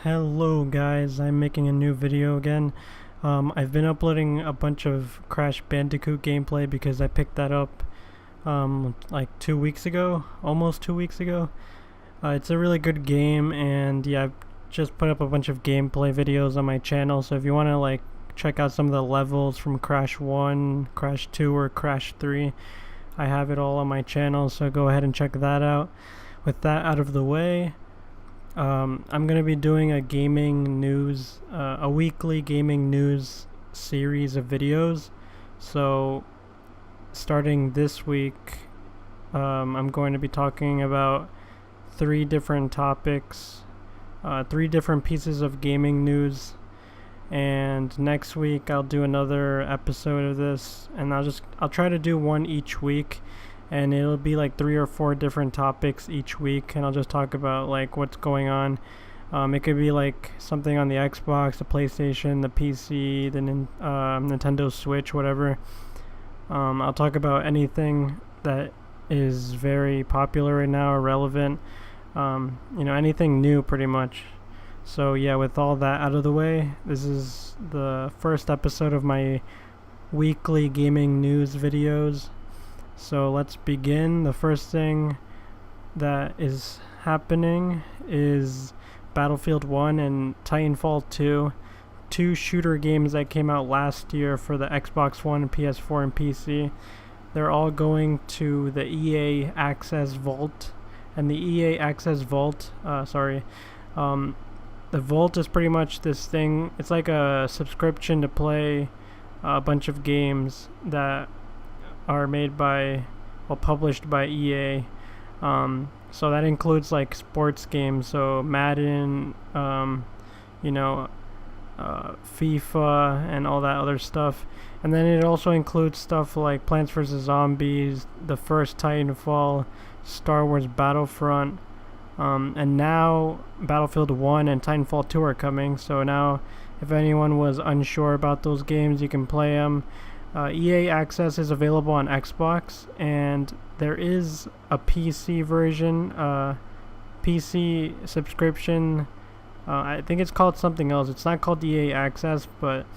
Hello guys, I'm making a new video again. I've been uploading a bunch of Crash Bandicoot gameplay because I picked that up like 2 weeks ago, almost 2 weeks ago. It's a really good game, and yeah, I've just put up a bunch of gameplay videos on my channel, so if you want to like check out some of the levels from Crash 1, Crash 2, or Crash 3, I have it all on my channel, so go ahead and check that out. With that out of the way, I'm going to be doing a a weekly gaming news series of videos. So, starting this week, I'm going to be talking about 3 different topics, 3 different pieces of gaming news. And next week I'll do another episode of this, and I'll try to do one each week. And it'll be like 3 or 4 different topics each week, and I'll just talk about like what's going on. It could be like something on the Xbox, the PlayStation, the PC, the Nintendo Switch, whatever. I'll talk about anything that is very popular right now or relevant. Anything new pretty much. So yeah, with all that out of the way, this is the first episode of my weekly gaming news videos. So let's begin. The first thing that is happening is Battlefield 1 and Titanfall 2, 2 shooter games that came out last year for the Xbox One, PS4, and PC. They're all going to the EA Access Vault. And the EA Access Vault, the Vault is pretty much this thing. It's like a subscription to play a bunch of games that are published by EA. So that includes like sports games, so Madden, FIFA, and all that other stuff. And then it also includes stuff like Plants vs. Zombies, the first Titanfall, Star Wars Battlefront, and now Battlefield 1 and Titanfall 2 are coming. So now, if anyone was unsure about those games, you can play them. EA Access is available on Xbox, and there is a PC version, PC subscription. I think it's called something else. It's not called EA Access, but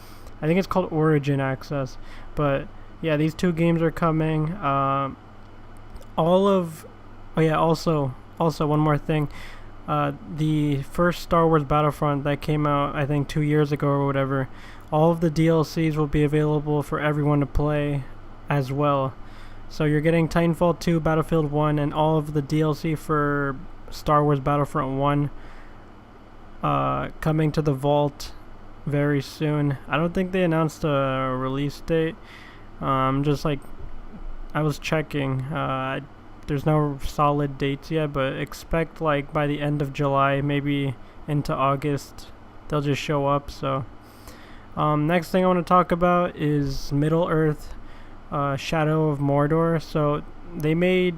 I think it's called Origin Access. But yeah, these 2 games are coming. Also one more thing. The first Star Wars Battlefront that came out, I think 2 years ago or whatever, all of the DLCs will be available for everyone to play as well. So you're getting Titanfall 2, Battlefield 1, and all of the DLC for Star Wars Battlefront 1 coming to the Vault very soon. I don't think they announced a release date. I was checking. There's no solid dates yet, but expect like by the end of July, maybe into August, they'll just show up. So next thing I want to talk about is Middle-earth Shadow of Mordor. So they made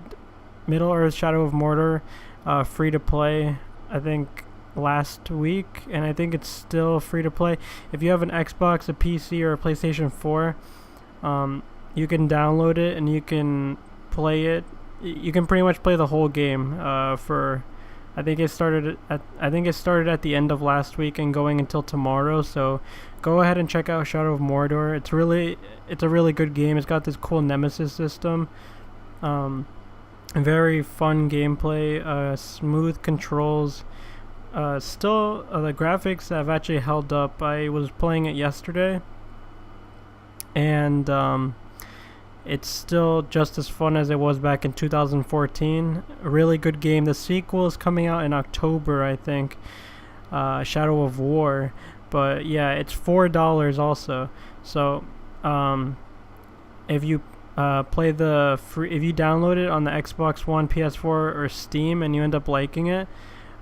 Middle-earth Shadow of Mordor free to play, I think last week, and I think it's still free to play. If you have an Xbox, a PC, or a PlayStation 4, you can download it and you can play it. You can pretty much play the whole game I think it started at the end of last week and going until tomorrow. So go ahead and check out Shadow of Mordor. It's a really good game. It's got this cool nemesis system. Very fun gameplay, smooth controls. Still, the graphics have actually held up. I was playing it yesterday, and it's still just as fun as it was back in 2014. A really good game. The sequel is coming out in October, I think. Shadow of War. But yeah, it's $4 also. So if you if you download it on the Xbox One, PS4, or Steam, and you end up liking it,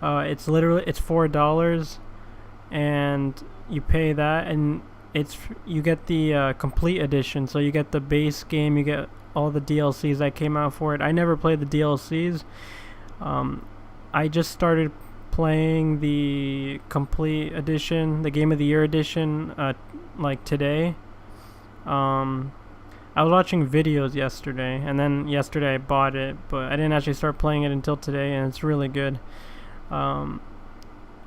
it's $4, and you pay that, and you get the complete edition. So you get the base game, you get all the DLCs that came out for it. I never played the DLCs. I just started playing the complete edition, the Game of the Year edition, like today. I was watching videos yesterday, and then yesterday I bought it, but I didn't actually start playing it until today, and it's really good.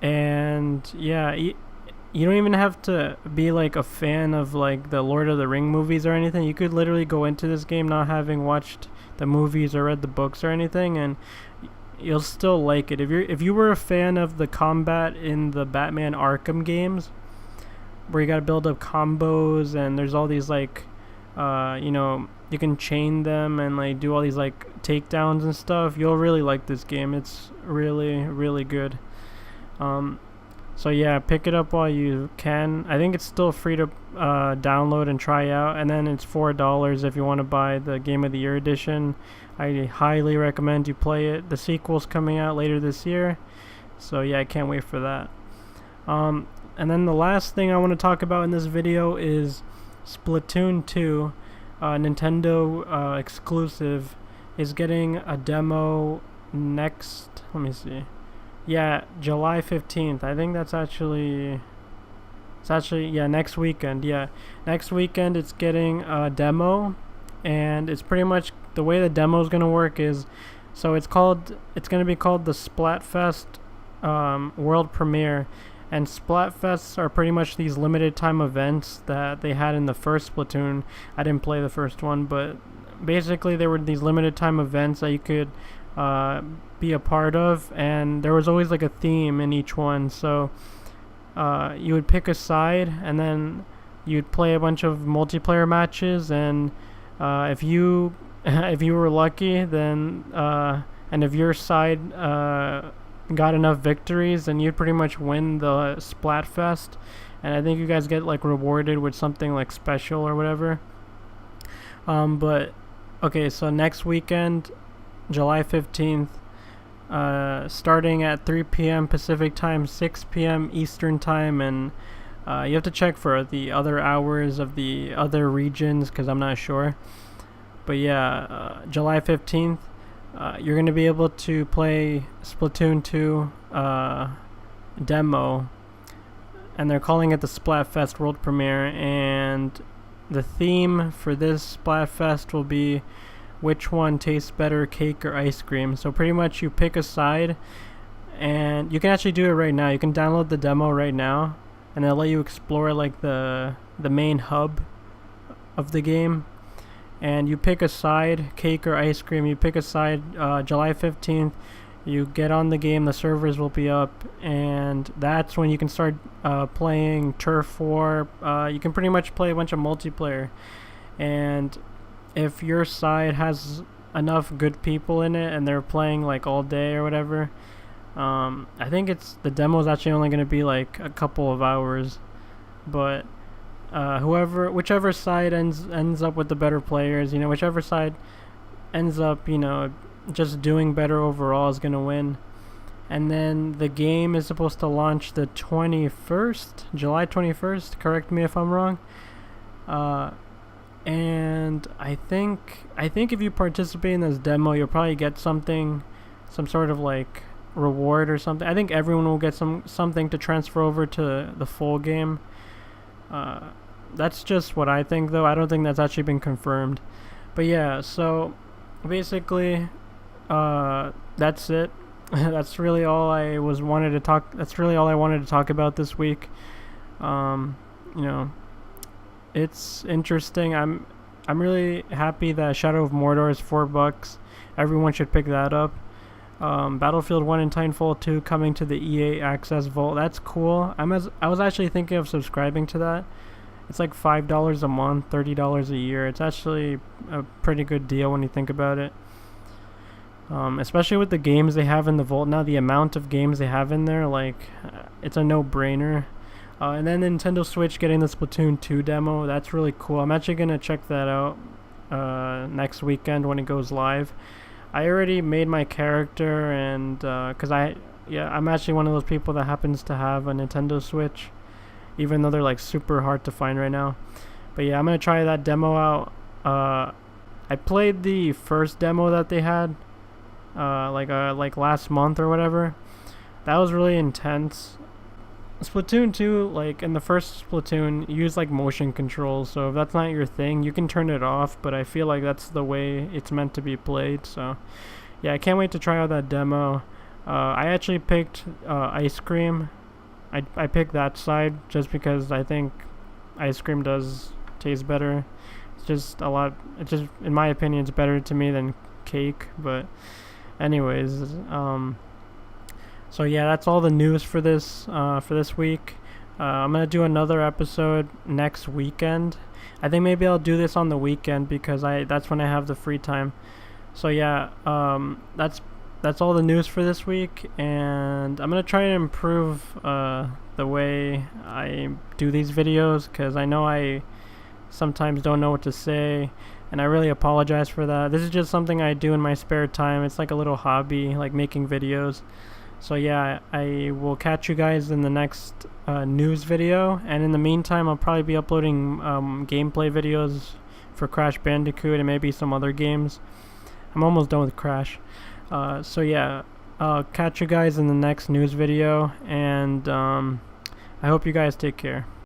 And yeah, you don't even have to be like a fan of like the Lord of the Ring movies or anything. You could literally go into this game not having watched the movies or read the books or anything, and you'll still like it. If you were a fan of the combat in the Batman Arkham games, where you gotta build up combos and there's all these like, you can chain them and like do all these like takedowns and stuff, you'll really like this game. It's really, really good. So yeah, pick it up while you can. I think it's still free to download and try out, and then it's $4 if you want to buy the Game of the Year edition. I highly recommend you play it. The sequel's coming out later this year, so yeah, I can't wait for that. And then the last thing I want to talk about in this video is Splatoon 2, Nintendo exclusive, is getting a demo next, let me see. Yeah, July 15th. I think that's actually... yeah, next weekend. Yeah, next weekend it's getting a demo, and it's pretty much... the way the demo is going to work is... so it's going to be called the Splatfest World Premiere, and Splatfests are pretty much these limited time events that they had in the first Splatoon. I didn't play the first one, but basically there were these limited time events that you could be a part of, and there was always like a theme in each one. So you would pick a side, and then you'd play a bunch of multiplayer matches, and if you were lucky, then and if your side got enough victories, then you'd pretty much win the Splatfest. And I think you guys get like rewarded with something like special or whatever. But okay, so next weekend, July 15th, starting at 3 p.m. Pacific time, 6 p.m. Eastern time, and you have to check for the other hours of the other regions because I'm not sure. But yeah, July 15th, you're going to be able to play Splatoon 2 demo, and they're calling it the Splatfest World Premiere, and the theme for this Splatfest will be which one tastes better, cake or ice cream. So pretty much you pick a side, and you can actually do it right now. You can download the demo right now, and they'll let you explore like the main hub of the game. And you pick a side, cake or ice cream. You pick a side. July 15th, you get on the game, the servers will be up, and that's when you can start playing Turf War. You can pretty much play a bunch of multiplayer, and if your side has enough good people in it and they're playing like all day or whatever, I think the demo is actually only going to be like a couple of hours, but whichever side ends up with the better players, whichever side ends up, just doing better overall is going to win. And then the game is supposed to launch the 21st, July 21st, correct me if I'm wrong. And I think if you participate in this demo, you'll probably get some sort of like reward or something. I think everyone will get something to transfer over to the full game. That's just what I think, though. I don't think that's actually been confirmed. But yeah, so basically, that's it. That's really all I wanted to talk about this week. It's interesting. I'm really happy that Shadow of Mordor is $4. Everyone should pick that up. Battlefield 1 and Titanfall 2 coming to the EA Access Vault. That's cool. I was actually thinking of subscribing to that. It's like $5 a month, $30 a year. It's actually a pretty good deal when you think about it. Especially with the games they have in the Vault now, the amount of games they have in there, it's a no-brainer. And then Nintendo Switch getting the Splatoon 2 demo, that's really cool. I'm actually going to check that out next weekend when it goes live. I already made my character, and because I'm actually one of those people that happens to have a Nintendo Switch, even though they're like super hard to find right now. But yeah, I'm going to try that demo out. I played the first demo that they had like last month or whatever. That was really intense. Splatoon 2, like in the first Splatoon, you use like motion controls, so if that's not your thing, you can turn it off, but I feel like that's the way it's meant to be played. So yeah, I can't wait to try out that demo. I actually picked ice cream. I picked that side just because I think ice cream does taste better. It's just in my opinion, it's better to me than cake. But anyways, so yeah, that's all the news for this week. I'm gonna do another episode next weekend. I think maybe I'll do this on the weekend because that's when I have the free time. So yeah, that's all the news for this week, and I'm gonna try to improve the way I do these videos, because I know I sometimes don't know what to say, and I really apologize for that. This is just something I do in my spare time. It's like a little hobby, like making videos. So yeah, I will catch you guys in the next news video, and in the meantime I'll probably be uploading gameplay videos for Crash Bandicoot and maybe some other games. I'm almost done with Crash. So yeah, I'll catch you guys in the next news video, and I hope you guys take care.